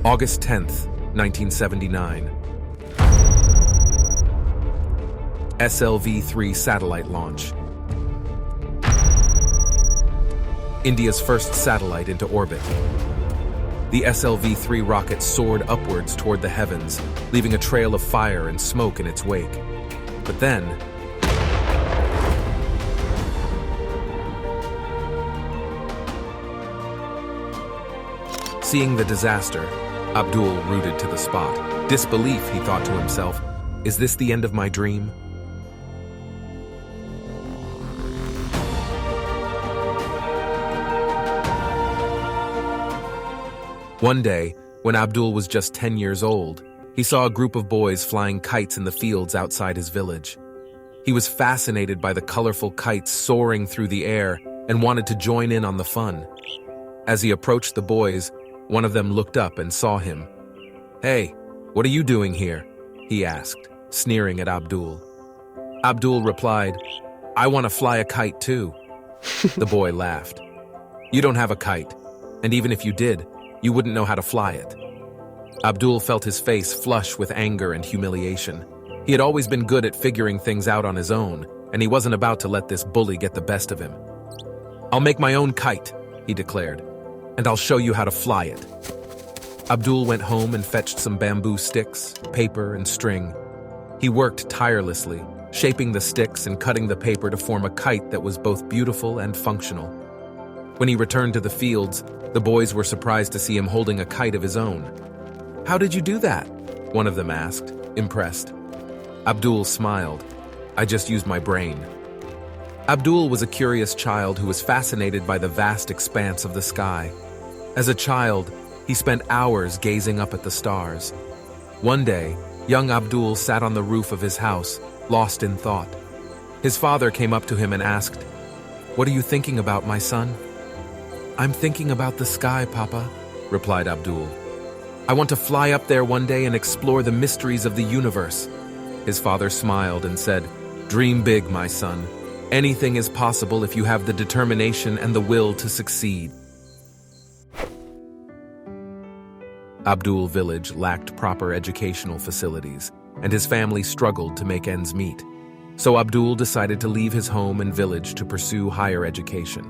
August 10th, 1979. SLV-3 satellite launch. India's first satellite into orbit. The SLV-3 rocket soared upwards toward the heavens, leaving a trail of fire and smoke in its wake. But then, seeing the disaster, Abdul rooted to the spot. Disbelief, he thought to himself, is this the end of my dream? One day, when Abdul was just 10 years old, he saw a group of boys flying kites in the fields outside his village. He was fascinated by the colorful kites soaring through the air and wanted to join in on the fun. As he approached the boys, one of them looked up and saw him. "Hey, what are you doing here?" he asked, sneering at Abdul. Abdul replied, "I want to fly a kite too." The boy laughed. "You don't have a kite, and even if you did, you wouldn't know how to fly it." Abdul felt his face flush with anger and humiliation. He had always been good at figuring things out on his own, and he wasn't about to let this bully get the best of him. "I'll make my own kite," he declared, "and I'll show you how to fly it." Abdul went home and fetched some bamboo sticks, paper, and string. He worked tirelessly, shaping the sticks and cutting the paper to form a kite that was both beautiful and functional. When he returned to the fields, the boys were surprised to see him holding a kite of his own. "How did you do that?" one of them asked, impressed. Abdul smiled. "I just used my brain." Abdul was a curious child who was fascinated by the vast expanse of the sky. As a child, he spent hours gazing up at the stars. One day, young Abdul sat on the roof of his house, lost in thought. His father came up to him and asked, "What are you thinking about, my son?" "I'm thinking about the sky, Papa," replied Abdul. "I want to fly up there one day and explore the mysteries of the universe." His father smiled and said, "Dream big, my son. Anything is possible if you have the determination and the will to succeed." Abdul village lacked proper educational facilities, and his family struggled to make ends meet. So Abdul decided to leave his home and village to pursue higher education.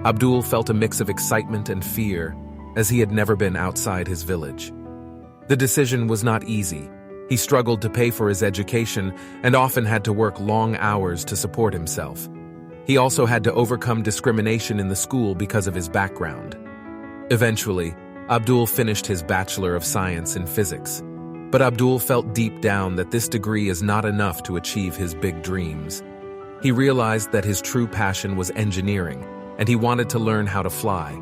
Abdul felt a mix of excitement and fear, as he had never been outside his village. The decision was not easy. He struggled to pay for his education and often had to work long hours to support himself. He also had to overcome discrimination in the school because of his background. Eventually, Abdul finished his Bachelor of Science in Physics. But Abdul felt deep down that this degree is not enough to achieve his big dreams. He realized that his true passion was engineering, and he wanted to learn how to fly.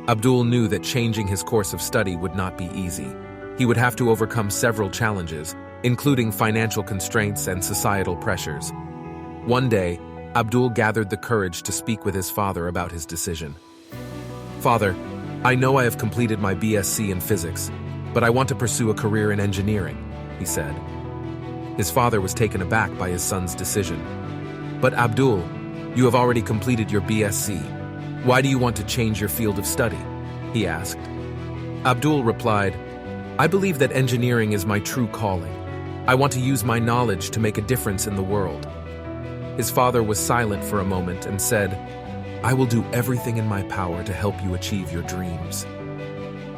Abdul knew that changing his course of study would not be easy. He would have to overcome several challenges, including financial constraints and societal pressures. One day, Abdul gathered the courage to speak with his father about his decision. "Father, I know I have completed my BSc in physics, but I want to pursue a career in engineering," he said. His father was taken aback by his son's decision. "But Abdul, you have already completed your BSc. Why do you want to change your field of study?" he asked. Abdul replied, "I believe that engineering is my true calling. I want to use my knowledge to make a difference in the world." His father was silent for a moment and said, "I will do everything in my power to help you achieve your dreams."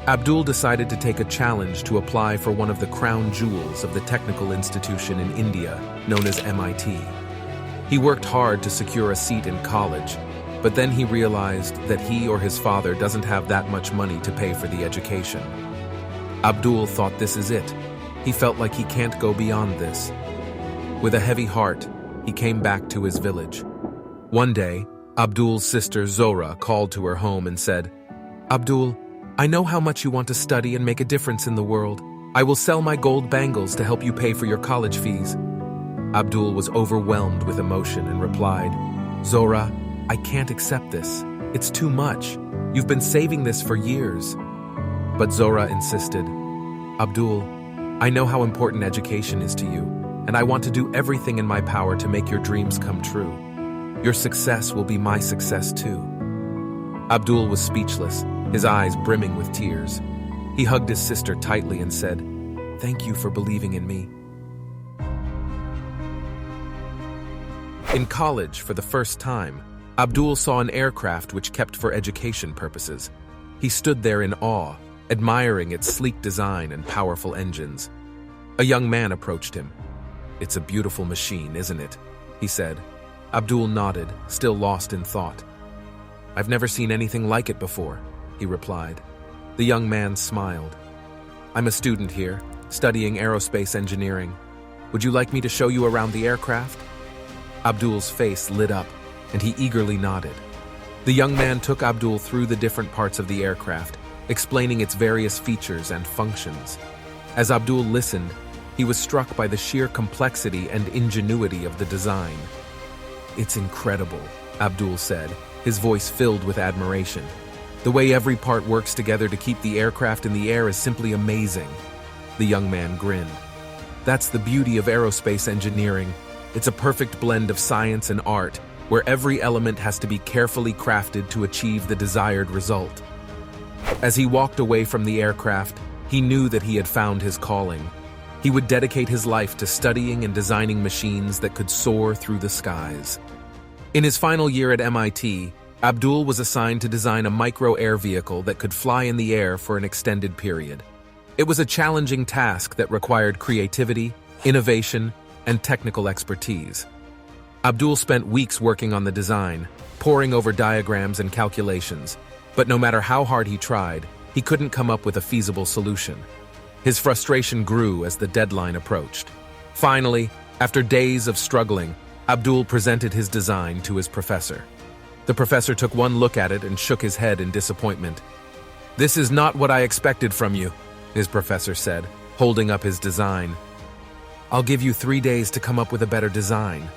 Abdul decided to take a challenge to apply for one of the crown jewels of the technical institution in India, known as MIT. He worked hard to secure a seat in college, but then he realized that he or his father doesn't have that much money to pay for the education. Abdul thought, this is it. He felt like he can't go beyond this. With a heavy heart, he came back to his village. One day, Abdul's sister Zora called to her home and said, "Abdul, I know how much you want to study and make a difference in the world. I will sell my gold bangles to help you pay for your college fees." Abdul was overwhelmed with emotion and replied, "Zora, I can't accept this. It's too much. You've been saving this for years." But Zora insisted, "Abdul, I know how important education is to you, and I want to do everything in my power to make your dreams come true. Your success will be my success too." Abdul was speechless, his eyes brimming with tears. He hugged his sister tightly and said, "Thank you for believing in me." In college, for the first time, Abdul saw an aircraft which kept for education purposes. He stood there in awe, admiring its sleek design and powerful engines. A young man approached him. "It's a beautiful machine, isn't it?" he said. Abdul nodded, still lost in thought. "I've never seen anything like it before," he replied. The young man smiled. "I'm a student here, studying aerospace engineering. Would you like me to show you around the aircraft?" Abdul's face lit up, and he eagerly nodded. The young man took Abdul through the different parts of the aircraft, explaining its various features and functions. As Abdul listened, he was struck by the sheer complexity and ingenuity of the design. "It's incredible," Abdul said, his voice filled with admiration. "The way every part works together to keep the aircraft in the air is simply amazing." The young man grinned. "That's the beauty of aerospace engineering. It's a perfect blend of science and art, where every element has to be carefully crafted to achieve the desired result." As he walked away from the aircraft, he knew that he had found his calling. He would dedicate his life to studying and designing machines that could soar through the skies. In his final year at MIT, Abdul was assigned to design a micro-air vehicle that could fly in the air for an extended period. It was a challenging task that required creativity, innovation, and technical expertise. Abdul spent weeks working on the design, poring over diagrams and calculations, but no matter how hard he tried, he couldn't come up with a feasible solution. His frustration grew as the deadline approached. Finally, after days of struggling, Abdul presented his design to his professor. The professor took one look at it and shook his head in disappointment. "This is not what I expected from you," his professor said, holding up his design. "I'll give you 3 days to come up with a better design,"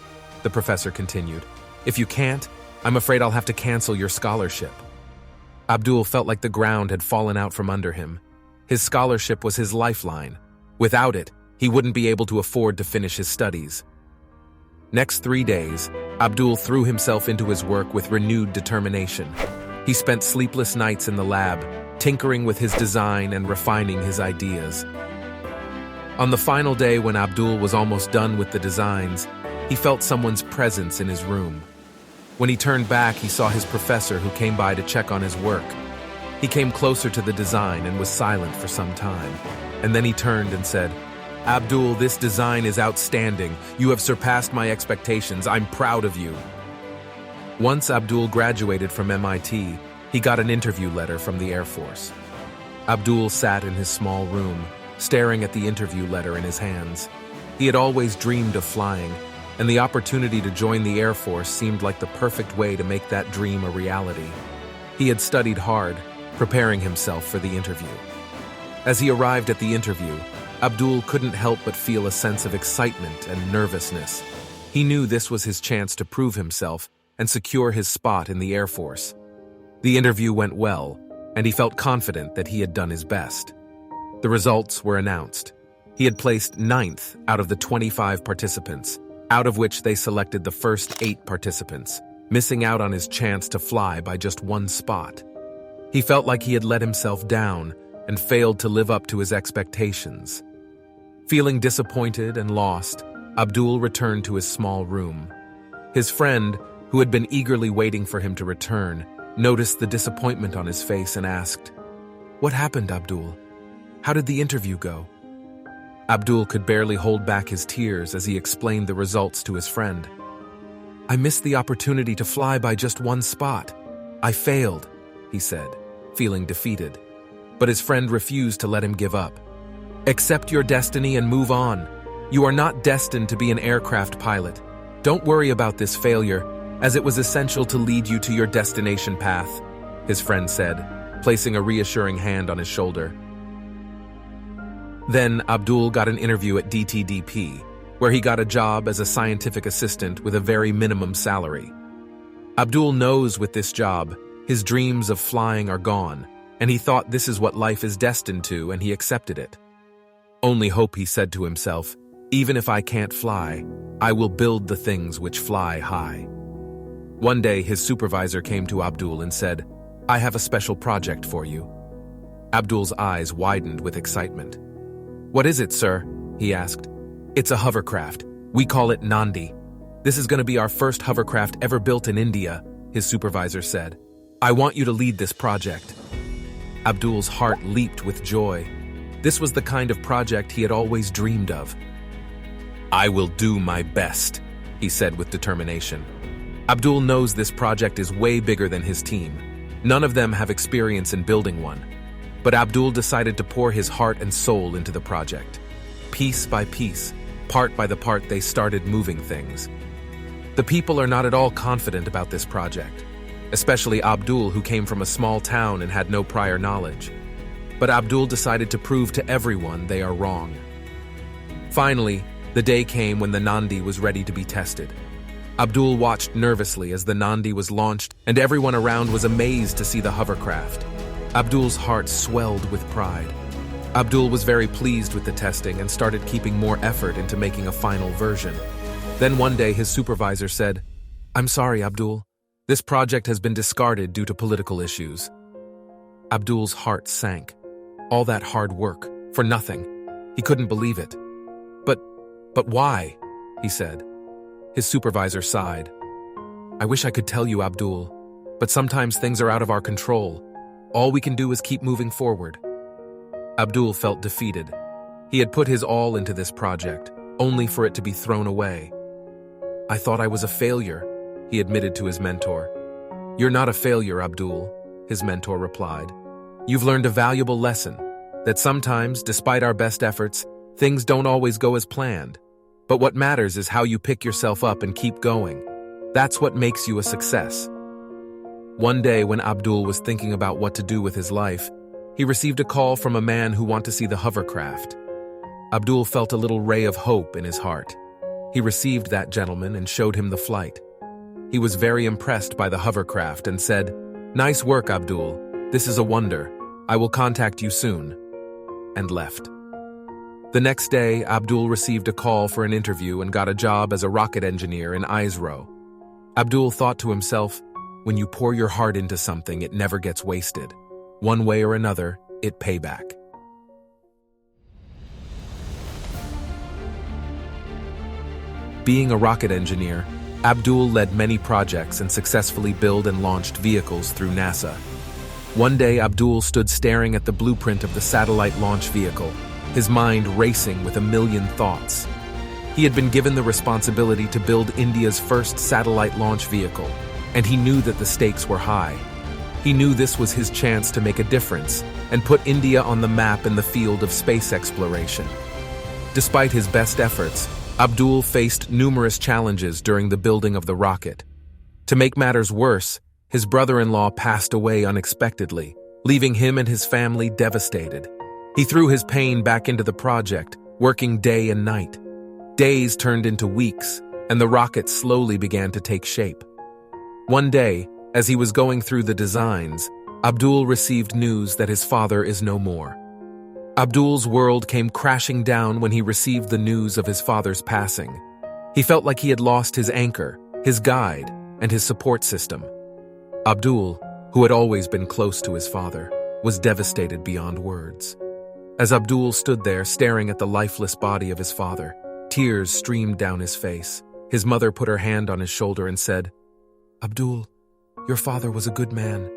the professor continued. "If you can't, I'm afraid I'll have to cancel your scholarship." Abdul felt like the ground had fallen out from under him. His scholarship was his lifeline. Without it, he wouldn't be able to afford to finish his studies. Next 3 days, Abdul threw himself into his work with renewed determination. He spent sleepless nights in the lab, tinkering with his design and refining his ideas. On the final day when Abdul was almost done with the designs, he felt someone's presence in his room. When he turned back, he saw his professor who came by to check on his work. He came closer to the design and was silent for some time, and then he turned and said, "Abdul, this design is outstanding. You have surpassed my expectations. I'm proud of you." Once Abdul graduated from MIT, he got an interview letter from the Air Force. Abdul sat in his small room, staring at the interview letter in his hands. He had always dreamed of flying, and the opportunity to join the Air Force seemed like the perfect way to make that dream a reality. He had studied hard, preparing himself for the interview. As he arrived at the interview, Abdul couldn't help but feel a sense of excitement and nervousness. He knew this was his chance to prove himself and secure his spot in the Air Force. The interview went well, and he felt confident that he had done his best. The results were announced. He had placed 9th out of the 25 participants, out of which they selected the first 8 participants, missing out on his chance to fly by just 1 spot. He felt like he had let himself down and failed to live up to his expectations. Feeling disappointed and lost, Abdul returned to his small room. His friend, who had been eagerly waiting for him to return, noticed the disappointment on his face and asked, "What happened, Abdul? How did the interview go?" Abdul could barely hold back his tears as he explained the results to his friend. "I missed the opportunity to fly by just 1 spot. I failed," he said, feeling defeated. But his friend refused to let him give up. "Accept your destiny and move on. You are not destined to be an aircraft pilot. Don't worry about this failure, as it was essential to lead you to your destination path," his friend said, placing a reassuring hand on his shoulder. Then Abdul got an interview at DTDP, where he got a job as a scientific assistant with a very minimum salary. Abdul knows with this job, his dreams of flying are gone, and he thought this is what life is destined to, and he accepted it. "Only hope," he said to himself, "even if I can't fly, I will build the things which fly high." One day, his supervisor came to Abdul and said, "I have a special project for you." Abdul's eyes widened with excitement. "What is it, sir?" he asked. "It's a hovercraft. We call it Nandi. This is going to be our first hovercraft ever built in India," his supervisor said. "I want you to lead this project." Abdul's heart leaped with joy. This was the kind of project he had always dreamed of. "I will do my best," he said with determination. Abdul knows this project is way bigger than his team. None of them have experience in building one. But Abdul decided to pour his heart and soul into the project. Piece by piece, part by the part, they started moving things. The people are not at all confident about this project, especially Abdul, who came from a small town and had no prior knowledge. But Abdul decided to prove to everyone they are wrong. Finally, the day came when the Nandi was ready to be tested. Abdul watched nervously as the Nandi was launched, and everyone around was amazed to see the hovercraft. Abdul's heart swelled with pride. Abdul was very pleased with the testing and started keeping more effort into making a final version. Then one day his supervisor said, "I'm sorry, Abdul. This project has been discarded due to political issues." Abdul's heart sank. All that hard work, for nothing. He couldn't believe it. But why?" he said. His supervisor sighed. "I wish I could tell you, Abdul, but sometimes things are out of our control. All we can do is keep moving forward." Abdul felt defeated. He had put his all into this project, only for it to be thrown away. "I thought I was a failure," he admitted to his mentor. "You're not a failure, Abdul," his mentor replied. "You've learned a valuable lesson, that sometimes, despite our best efforts, things don't always go as planned. But what matters is how you pick yourself up and keep going. That's what makes you a success." One day when Abdul was thinking about what to do with his life, he received a call from a man who wanted to see the hovercraft. Abdul felt a little ray of hope in his heart. He received that gentleman and showed him the flight. He was very impressed by the hovercraft and said, "Nice work, Abdul. This is a wonder. I will contact you soon," and left. The next day, Abdul received a call for an interview and got a job as a rocket engineer in ISRO. Abdul thought to himself, when you pour your heart into something, it never gets wasted. One way or another, it pays back. Being a rocket engineer, Abdul led many projects and successfully built and launched vehicles through NASA. One day, Abdul stood staring at the blueprint of the satellite launch vehicle, his mind racing with a million thoughts. He had been given the responsibility to build India's first satellite launch vehicle, and he knew that the stakes were high. He knew this was his chance to make a difference and put India on the map in the field of space exploration. Despite his best efforts, Abdul faced numerous challenges during the building of the rocket. To make matters worse, his brother-in-law passed away unexpectedly, leaving him and his family devastated. He threw his pain back into the project, working day and night. Days turned into weeks, and the rocket slowly began to take shape. One day, as he was going through the designs, Abdul received news that his father is no more. Abdul's world came crashing down when he received the news of his father's passing. He felt like he had lost his anchor, his guide, and his support system. Abdul, who had always been close to his father, was devastated beyond words. As Abdul stood there staring at the lifeless body of his father, tears streamed down his face. His mother put her hand on his shoulder and said, "Abdul, your father was a good man.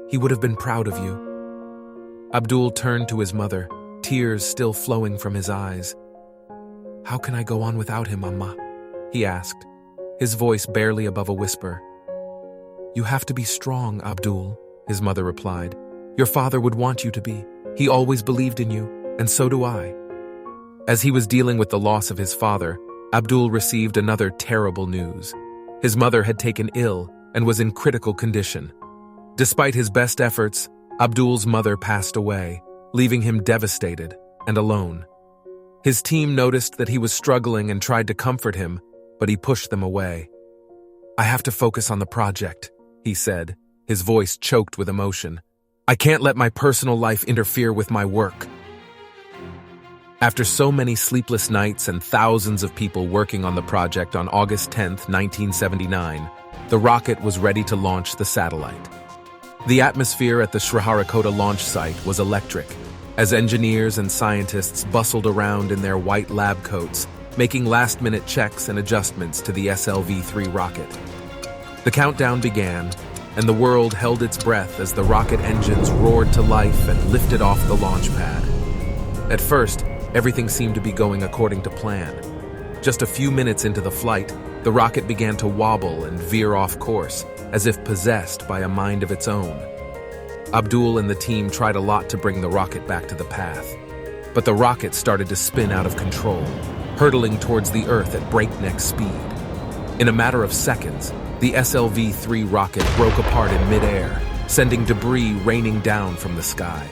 He would have been proud of you." Abdul turned to his mother, tears still flowing from his eyes. "How can I go on without him, Amma?" he asked, his voice barely above a whisper. "You have to be strong, Abdul," his mother replied. "Your father would want you to be. He always believed in you, and so do I." As he was dealing with the loss of his father, Abdul received another terrible news. His mother had taken ill and was in critical condition. Despite his best efforts, Abdul's mother passed away, leaving him devastated and alone. His team noticed that he was struggling and tried to comfort him, but he pushed them away. "I have to focus on the project," he said, his voice choked with emotion. "I can't let my personal life interfere with my work." After so many sleepless nights and thousands of people working on the project, on August 10, 1979, the rocket was ready to launch the satellite. The atmosphere at the Sriharikota launch site was electric, as engineers and scientists bustled around in their white lab coats, making last-minute checks and adjustments to the SLV-3 rocket. The countdown began, and the world held its breath as the rocket engines roared to life and lifted off the launch pad. At first, everything seemed to be going according to plan. Just a few minutes into the flight, the rocket began to wobble and veer off course, as if possessed by a mind of its own. Abdul and the team tried a lot to bring the rocket back to the path, but the rocket started to spin out of control, hurtling towards the Earth at breakneck speed. In a matter of seconds, the SLV-3 rocket broke apart in midair, sending debris raining down from the sky.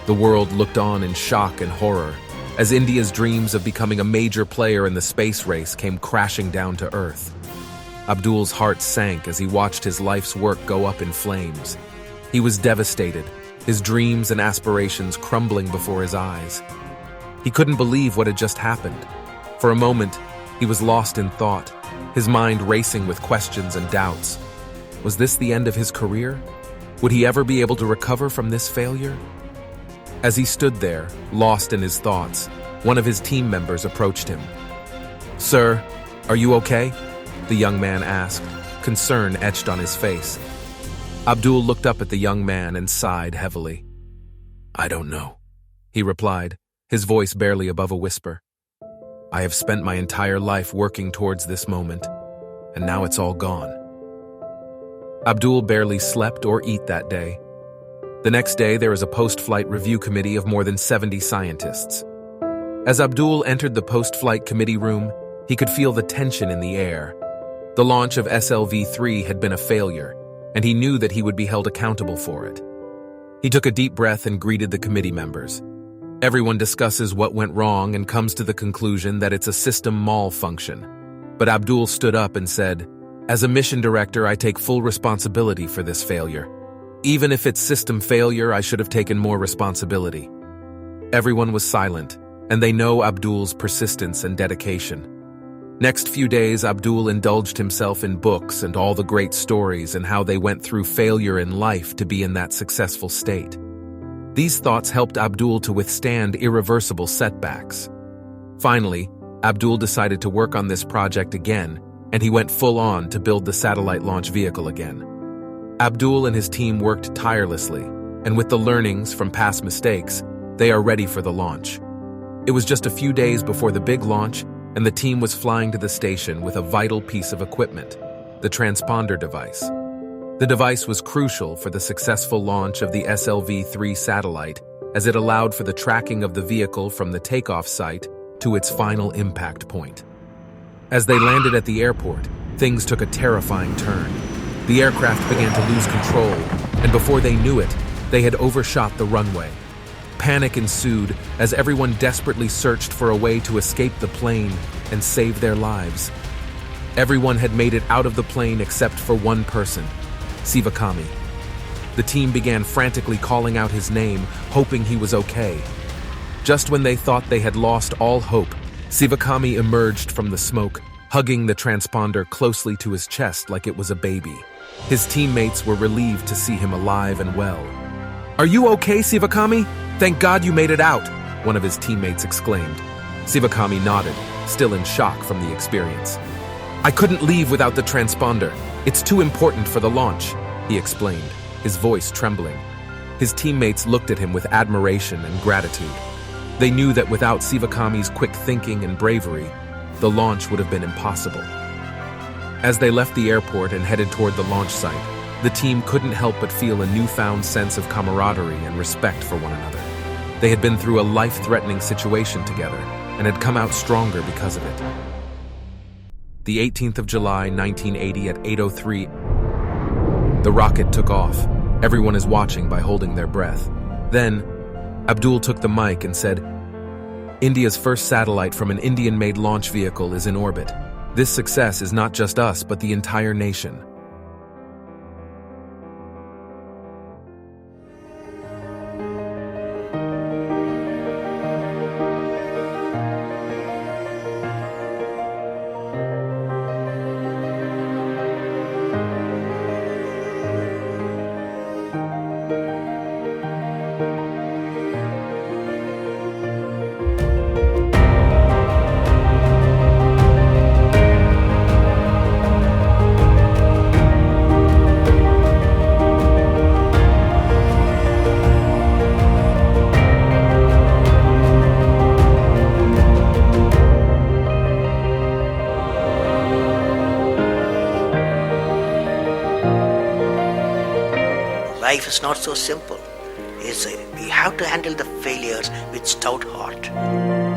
The world looked on in shock and horror, as India's dreams of becoming a major player in the space race came crashing down to Earth. Abdul's heart sank as he watched his life's work go up in flames. He was devastated, his dreams and aspirations crumbling before his eyes. He couldn't believe what had just happened. For a moment, he was lost in thought, his mind racing with questions and doubts. Was this the end of his career? Would he ever be able to recover from this failure? As he stood there, lost in his thoughts, one of his team members approached him. "Sir, are you okay?" the young man asked, concern etched on his face. Abdul looked up at the young man and sighed heavily. "I don't know," he replied, his voice barely above a whisper. "I have spent my entire life working towards this moment, and now it's all gone." Abdul barely slept or ate that day. The next day, there was a post-flight review committee of more than 70 scientists. As Abdul entered the post-flight committee room, he could feel the tension in the air. The launch of SLV-3 had been a failure, and he knew that he would be held accountable for it. He took a deep breath and greeted the committee members. Everyone discusses what went wrong and comes to the conclusion that it's a system malfunction. But Abdul stood up and said, "As a mission director, I take full responsibility for this failure. Even if it's system failure, I should have taken more responsibility." Everyone was silent, and they know Abdul's persistence and dedication. Next few days, Abdul indulged himself in books and all the great stories and how they went through failure in life to be in that successful state. These thoughts helped Abdul to withstand irreversible setbacks. Finally, Abdul decided to work on this project again, and he went full on to build the satellite launch vehicle again. Abdul and his team worked tirelessly, and with the learnings from past mistakes, they are ready for the launch. It was just a few days before the big launch, and the team was flying to the station with a vital piece of equipment, the transponder device. The device was crucial for the successful launch of the SLV-3 satellite, as it allowed for the tracking of the vehicle from the takeoff site to its final impact point. As they landed at the airport, things took a terrifying turn. The aircraft began to lose control, and before they knew it, they had overshot the runway. Panic ensued as everyone desperately searched for a way to escape the plane and save their lives. Everyone had made it out of the plane except for one person, Sivakami. The team began frantically calling out his name, hoping he was okay. Just when they thought they had lost all hope, Sivakami emerged from the smoke, hugging the transponder closely to his chest like it was a baby. His teammates were relieved to see him alive and well. "Are you okay, Sivakami? Thank God you made it out," one of his teammates exclaimed. Sivakami nodded, still in shock from the experience. "I couldn't leave without the transponder. It's too important for the launch," he explained, his voice trembling. His teammates looked at him with admiration and gratitude. They knew that without Sivakami's quick thinking and bravery, the launch would have been impossible. As they left the airport and headed toward the launch site, the team couldn't help but feel a newfound sense of camaraderie and respect for one another. They had been through a life-threatening situation together and had come out stronger because of it. The 18th of July, 1980 at 8:03, the rocket took off. Everyone is watching by holding their breath. Then, Abdul took the mic and said, "India's first satellite from an Indian-made launch vehicle is in orbit. This success is not just us, but the entire nation." Life is not so simple. We have to handle the failures with stout heart.